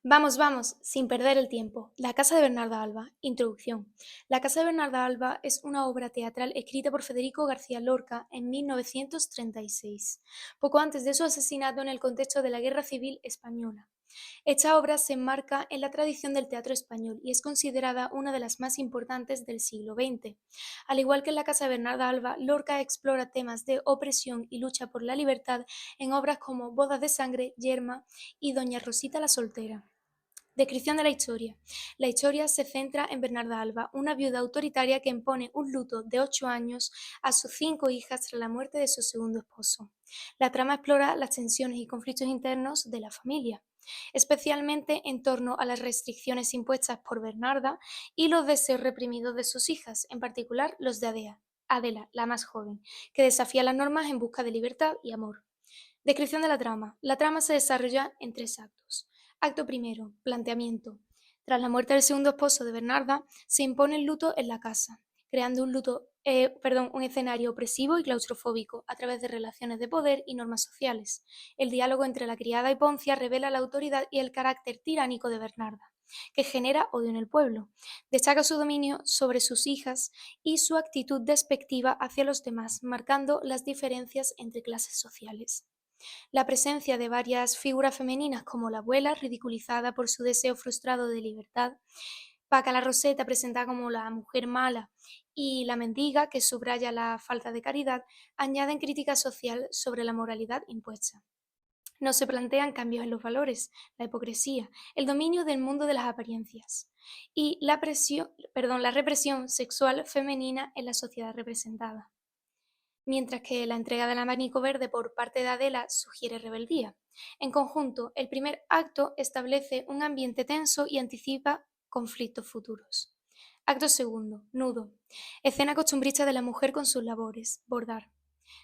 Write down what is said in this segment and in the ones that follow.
Vamos, vamos, sin perder el tiempo. La Casa de Bernarda Alba. Introducción. La Casa de Bernarda Alba es una obra teatral escrita por Federico García Lorca en 1936, poco antes de su asesinato en el contexto de la Guerra Civil Española. Esta obra se enmarca en la tradición del teatro español y es considerada una de las más importantes del siglo XX. Al igual que en la Casa de Bernarda Alba, Lorca explora temas de opresión y lucha por la libertad en obras como Bodas de Sangre, Yerma y Doña Rosita la Soltera. Descripción de la historia. La historia se centra en Bernarda Alba, una viuda autoritaria que impone un luto de 8 años a sus 5 hijas tras la muerte de su segundo esposo. La trama explora las tensiones y conflictos internos de la familia, especialmente en torno a las restricciones impuestas por Bernarda y los deseos reprimidos de sus hijas, en particular los de Adela, la más joven, que desafía las normas en busca de libertad y amor. Descripción de la trama. La trama se desarrolla en 3 actos. Acto primero, planteamiento. Tras la muerte del segundo esposo de Bernarda, se impone el luto en la casa, creando un escenario opresivo y claustrofóbico a través de relaciones de poder y normas sociales. El diálogo entre la criada y Poncia revela la autoridad y el carácter tiránico de Bernarda, que genera odio en el pueblo. Destaca su dominio sobre sus hijas y su actitud despectiva hacia los demás, marcando las diferencias entre clases sociales. La presencia de varias figuras femeninas como la abuela, ridiculizada por su deseo frustrado de libertad, Paca la Roseta, presentada como la mujer mala, y la mendiga, que subraya la falta de caridad, añaden crítica social sobre la moralidad impuesta. No se plantean cambios en los valores, la hipocresía, el dominio del mundo de las apariencias y la represión sexual femenina en la sociedad representada, mientras que la entrega del abanico verde por parte de Adela sugiere rebeldía. En conjunto, el primer acto establece un ambiente tenso y anticipa conflictos futuros. Acto segundo, nudo. Escena costumbrista de la mujer con sus labores, bordar.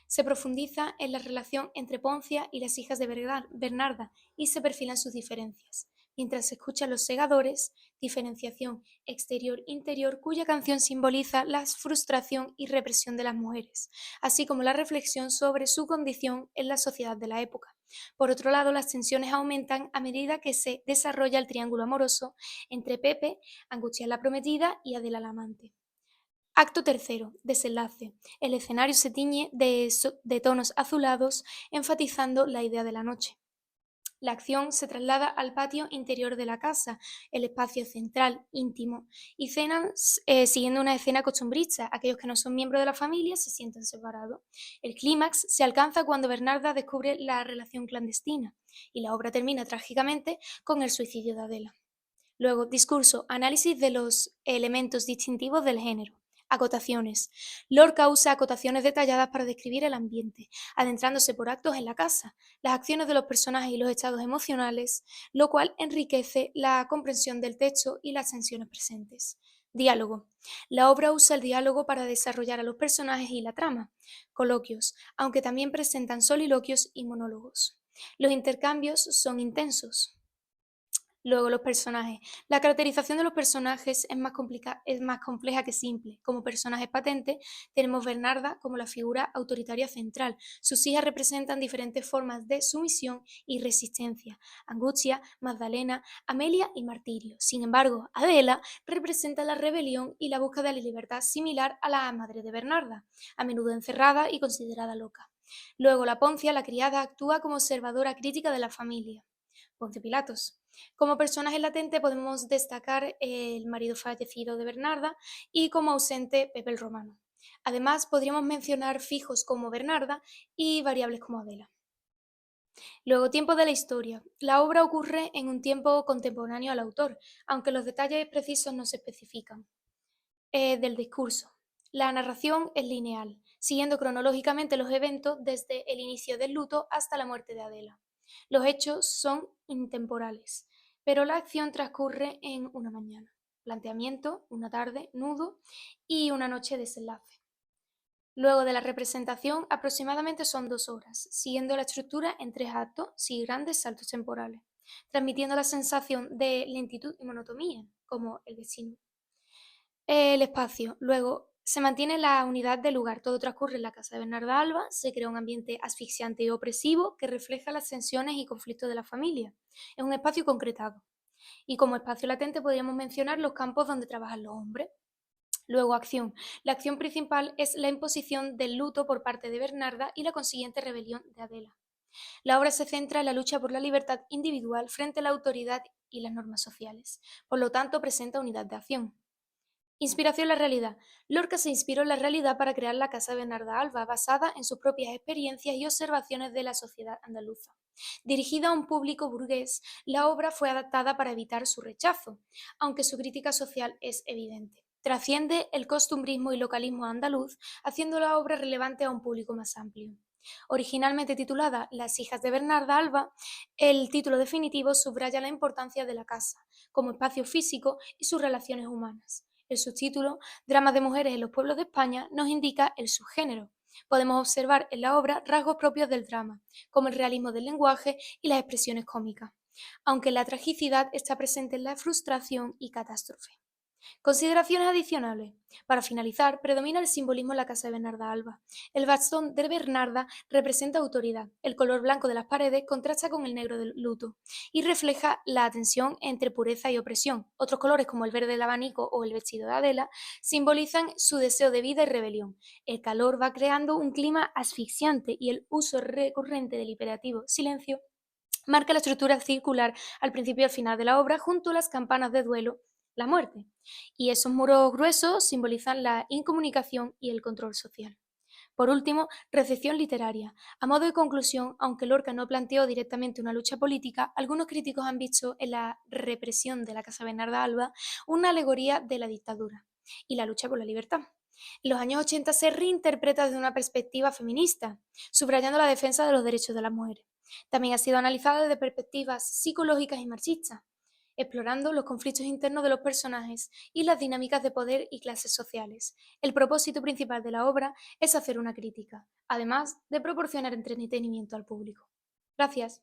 Se profundiza en la relación entre Poncia y las hijas de Bernarda y se perfilan sus diferencias, mientras se escuchan los segadores, diferenciación exterior-interior, cuya canción simboliza la frustración y represión de las mujeres, así como la reflexión sobre su condición en la sociedad de la época. Por otro lado, las tensiones aumentan a medida que se desarrolla el triángulo amoroso entre Pepe, Angustia la prometida, y Adela la amante. Acto tercero, desenlace. El escenario se tiñe de tonos azulados, enfatizando la idea de la noche. La acción se traslada al patio interior de la casa, el espacio central, íntimo, y cenan siguiendo una escena costumbrista. Aquellos que no son miembros de la familia se sienten separados. El clímax se alcanza cuando Bernarda descubre la relación clandestina y la obra termina trágicamente con el suicidio de Adela. Luego, discurso, análisis de los elementos distintivos del género. Acotaciones. Lorca usa acotaciones detalladas para describir el ambiente, adentrándose por actos en la casa, las acciones de los personajes y los estados emocionales, lo cual enriquece la comprensión del texto y las tensiones presentes. Diálogo. La obra usa el diálogo para desarrollar a los personajes y la trama. Coloquios, aunque también presentan soliloquios y monólogos. Los intercambios son intensos. Luego, los personajes. La caracterización de los personajes es más compleja que simple. Como personajes patentes, tenemos Bernarda como la figura autoritaria central. Sus hijas representan diferentes formas de sumisión y resistencia. Angustia, Magdalena, Amelia y Martirio. Sin embargo, Adela representa la rebelión y la búsqueda de la libertad, similar a la madre de Bernarda, a menudo encerrada y considerada loca. Luego, la Poncia, la criada, actúa como observadora crítica de la familia. Poncio Pilatos. Como personaje latente podemos destacar el marido fallecido de Bernarda y como ausente Pepe el Romano. Además, podríamos mencionar fijos como Bernarda y variables como Adela. Luego, tiempo de la historia. La obra ocurre en un tiempo contemporáneo al autor, aunque los detalles precisos no se especifican. Del discurso. La narración es lineal, siguiendo cronológicamente los eventos desde el inicio del luto hasta la muerte de Adela. Los hechos son intemporales, pero la acción transcurre en una mañana, planteamiento, una tarde, nudo y una noche desenlace. Luego de la representación, aproximadamente son 2 horas, siguiendo la estructura en 3 actos sin grandes saltos temporales, transmitiendo la sensación de lentitud y monotonía, como el vecino. El espacio. Luego, se mantiene la unidad del lugar. Todo transcurre en la casa de Bernarda Alba. Se crea un ambiente asfixiante y opresivo que refleja las tensiones y conflictos de la familia. Es un espacio concretado. Y como espacio latente podríamos mencionar los campos donde trabajan los hombres. Luego, acción. La acción principal es la imposición del luto por parte de Bernarda y la consiguiente rebelión de Adela. La obra se centra en la lucha por la libertad individual frente a la autoridad y las normas sociales. Por lo tanto, presenta unidad de acción. Inspiración en la realidad. Lorca se inspiró en la realidad para crear la Casa de Bernarda Alba, basada en sus propias experiencias y observaciones de la sociedad andaluza. Dirigida a un público burgués, la obra fue adaptada para evitar su rechazo, aunque su crítica social es evidente. Trasciende el costumbrismo y localismo andaluz, haciendo la obra relevante a un público más amplio. Originalmente titulada Las hijas de Bernarda Alba, el título definitivo subraya la importancia de la casa como espacio físico y sus relaciones humanas. El subtítulo, Dramas de mujeres en los pueblos de España, nos indica el subgénero. Podemos observar en la obra rasgos propios del drama, como el realismo del lenguaje y las expresiones cómicas, aunque la tragicidad está presente en la frustración y catástrofe. Consideraciones adicionales. Para finalizar, predomina el simbolismo en la casa de Bernarda Alba. El bastón de Bernarda representa autoridad. El color blanco de las paredes contrasta con el negro del luto y refleja la tensión entre pureza y opresión. Otros colores, como el verde del abanico o el vestido de Adela, simbolizan su deseo de vida y rebelión. El calor va creando un clima asfixiante y el uso recurrente del imperativo silencio marca la estructura circular al principio y al final de la obra, junto a las campanas de duelo, la muerte. Y esos muros gruesos simbolizan la incomunicación y el control social. Por último, recepción literaria. A modo de conclusión, aunque Lorca no planteó directamente una lucha política, algunos críticos han visto en la represión de la Casa Bernarda Alba una alegoría de la dictadura y la lucha por la libertad. En los años 80 se reinterpreta desde una perspectiva feminista, subrayando la defensa de los derechos de las mujeres. También ha sido analizada desde perspectivas psicológicas y marxistas, explorando los conflictos internos de los personajes y las dinámicas de poder y clases sociales. El propósito principal de la obra es hacer una crítica, además de proporcionar entretenimiento al público. Gracias.